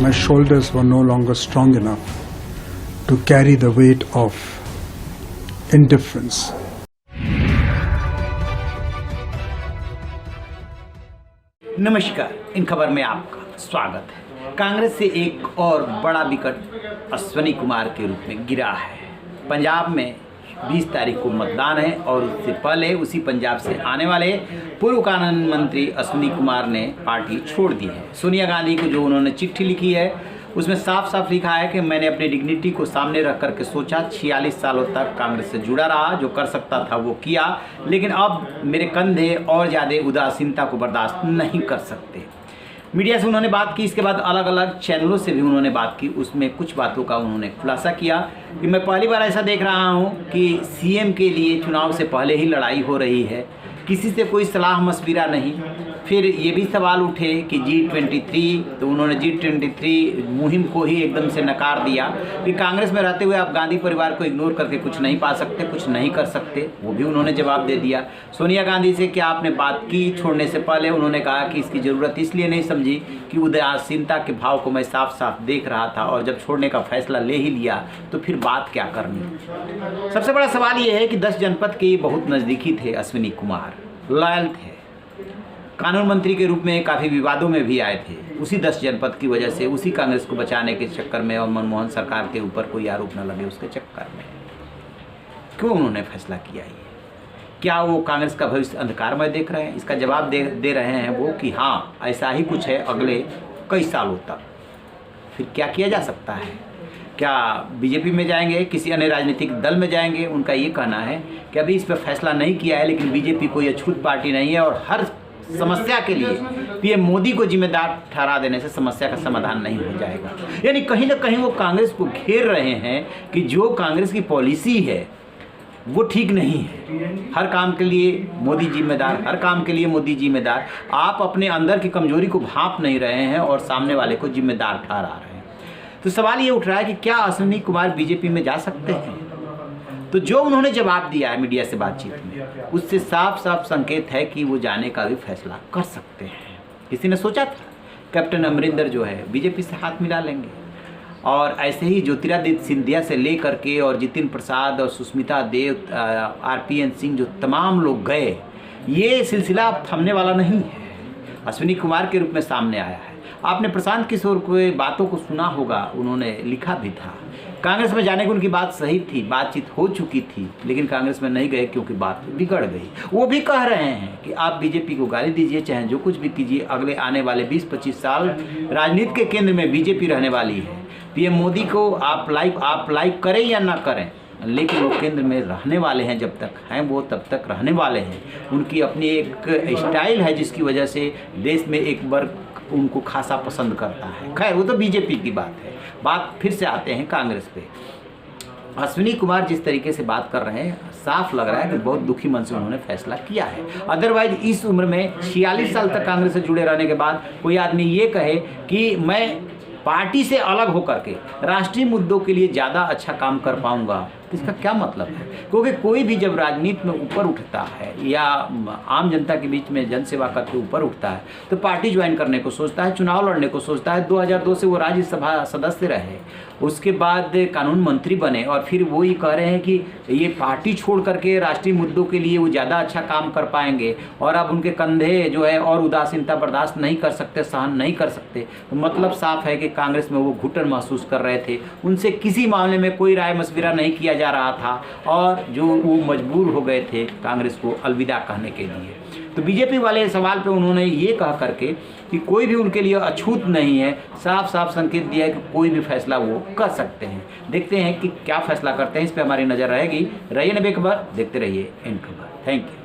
my shoulders were no longer strong enough to carry the weight of indifference. नमस्कार, इन खबर में आपका स्वागत है। कांग्रेस से एक और बड़ा विकेट अश्विनी कुमार के रूप में गिरा है। पंजाब में 20 तारीख को मतदान है और उससे पहले उसी पंजाब से आने वाले पूर्व कानून मंत्री अश्विनी कुमार ने पार्टी छोड़ दी है। सोनिया गांधी को जो उन्होंने चिट्ठी लिखी है उसमें साफ साफ लिखा है कि मैंने अपनी डिग्निटी को सामने रख कर के सोचा, 46 सालों तक कांग्रेस से जुड़ा रहा, जो कर सकता था वो किया, लेकिन अब मेरे कंधे और ज़्यादा उदासीनता को बर्दाश्त नहीं कर सकते। मीडिया से उन्होंने बात की, इसके बाद अलग अलग चैनलों से भी उन्होंने बात की। उसमें कुछ बातों का उन्होंने खुलासा किया कि मैं पहली बार ऐसा देख रहा हूँ कि सीएम के लिए चुनाव से पहले ही लड़ाई हो रही है, किसी से कोई सलाह मशविरा नहीं। फिर ये भी सवाल उठे कि G23, तो उन्होंने G23 मुहिम को ही एकदम से नकार दिया कि कांग्रेस में रहते हुए आप गांधी परिवार को इग्नोर करके कुछ नहीं पा सकते, कुछ नहीं कर सकते। वो भी उन्होंने जवाब दे दिया। सोनिया गांधी से क्या आपने बात की छोड़ने से पहले? उन्होंने कहा कि इसकी ज़रूरत इसलिए नहीं समझी कि उदासीनता के भाव को मैं साफ साफ देख रहा था और जब छोड़ने का फैसला ले ही लिया तो फिर बात क्या करनी। सबसे बड़ा सवाल ये है कि 10 जनपद के बहुत नज़दीकी थे अश्विनी कुमार, लॉयल थे, कानून मंत्री के रूप में काफ़ी विवादों में भी आए थे। उसी 10 जनपद की वजह से, उसी कांग्रेस को बचाने के चक्कर में और मनमोहन सरकार के ऊपर कोई आरोप न लगे उसके चक्कर में क्यों उन्होंने फैसला किया ये? क्या वो कांग्रेस का भविष्य अंधकारमय देख रहे हैं? इसका जवाब दे रहे हैं वो कि हाँ, ऐसा ही कुछ है अगले कई सालों तक। फिर क्या किया जा सकता है? क्या बीजेपी में जाएंगे, किसी अन्य राजनीतिक दल में जाएंगे? उनका ये कहना है कि अभी इस पर फैसला नहीं किया है, लेकिन बीजेपी कोई अछूत पार्टी नहीं है और हर समस्या के लिए पीएम मोदी को जिम्मेदार ठहरा देने से समस्या का समाधान नहीं हो जाएगा। यानी कहीं ना कहीं वो कांग्रेस को घेर रहे हैं कि जो कांग्रेस की पॉलिसी है वो ठीक नहीं है। हर काम के लिए मोदी जिम्मेदार, हर काम के लिए मोदी जिम्मेदार। आप अपने अंदर की कमजोरी को भांप नहीं रहे हैं और सामने वाले को जिम्मेदार ठहरा रहे हैं। तो सवाल ये उठ रहा है कि क्या अश्विनी कुमार बीजेपी में जा सकते हैं? तो जो उन्होंने जवाब दिया है मीडिया से बातचीत में, उससे साफ साफ संकेत है कि वो जाने का भी फैसला कर सकते हैं। किसी ने सोचा था कैप्टन अमरिंदर जो है बीजेपी से हाथ मिला लेंगे, और ऐसे ही ज्योतिरादित्य सिंधिया से लेकर के और जितिन प्रसाद और सुष्मिता देव, RPN सिंह, जो तमाम लोग गए, ये सिलसिला अब थमने वाला नहीं है। अश्विनी कुमार के रूप में सामने आया है। आपने प्रशांत किशोर की बातों को सुना होगा, उन्होंने लिखा भी था। कांग्रेस में जाने की उनकी बात सही थी, बातचीत हो चुकी थी, लेकिन कांग्रेस में नहीं गए क्योंकि बात बिगड़ गई। वो भी कह रहे हैं कि आप बीजेपी को गाली दीजिए, चाहे जो कुछ भी कीजिए, अगले आने वाले 20-25 साल राजनीति के केंद्र में बीजेपी रहने वाली है। पीएम मोदी को आप लाइक करें या ना करें, लेकिन वो केंद्र में रहने वाले हैं। जब तक हैं वो तब तक रहने वाले हैं। उनकी अपनी एक स्टाइल है जिसकी वजह से देश में एक वर्ग उनको खासा पसंद करता है। खैर, वो तो बीजेपी की बात है। बात फिर से आते हैं कांग्रेस पे। अश्विनी कुमार जिस तरीके से बात कर रहे हैं, साफ लग रहा है कि बहुत दुखी मन से उन्होंने फैसला किया है। अदरवाइज इस उम्र में 46 साल तक कांग्रेस से जुड़े रहने के बाद कोई आदमी ये कहे कि मैं पार्टी से अलग होकर के राष्ट्रीय मुद्दों के लिए ज़्यादा अच्छा काम कर पाऊंगा, तो इसका क्या मतलब है? क्योंकि कोई भी जब राजनीति में ऊपर उठता है या आम जनता के बीच में जनसेवा करके ऊपर उठता है तो पार्टी ज्वाइन करने को सोचता है, चुनाव लड़ने को सोचता है। 2002 से वो राज्यसभा सदस्य रहे, उसके बाद कानून मंत्री बने, और फिर वो ये कह रहे हैं कि ये पार्टी छोड़ करके राष्ट्रीय मुद्दों के लिए वो ज़्यादा अच्छा काम कर पाएंगे, और अब उनके कंधे जो है और उदासीनता बर्दाश्त नहीं कर सकते, सहन नहीं कर सकते। तो मतलब साफ है कि कांग्रेस में वो घुटन महसूस कर रहे थे। उनसे किसी मामले में कोई राय मशविरा नहीं किया जा रहा था और जो वो मजबूर हो गए थे कांग्रेस को अलविदा कहने के लिए। तो बीजेपी वाले सवाल पे उन्होंने ये कहा करके कि कोई भी उनके लिए अछूत नहीं है, साफ साफ संकेत दिया है कि कोई भी फैसला वो कर सकते हैं। देखते हैं कि क्या फैसला करते हैं, इस पे हमारी नज़र रहेगी। रहिए नबे खबर, देखते रहिए इन खबर। Thank you.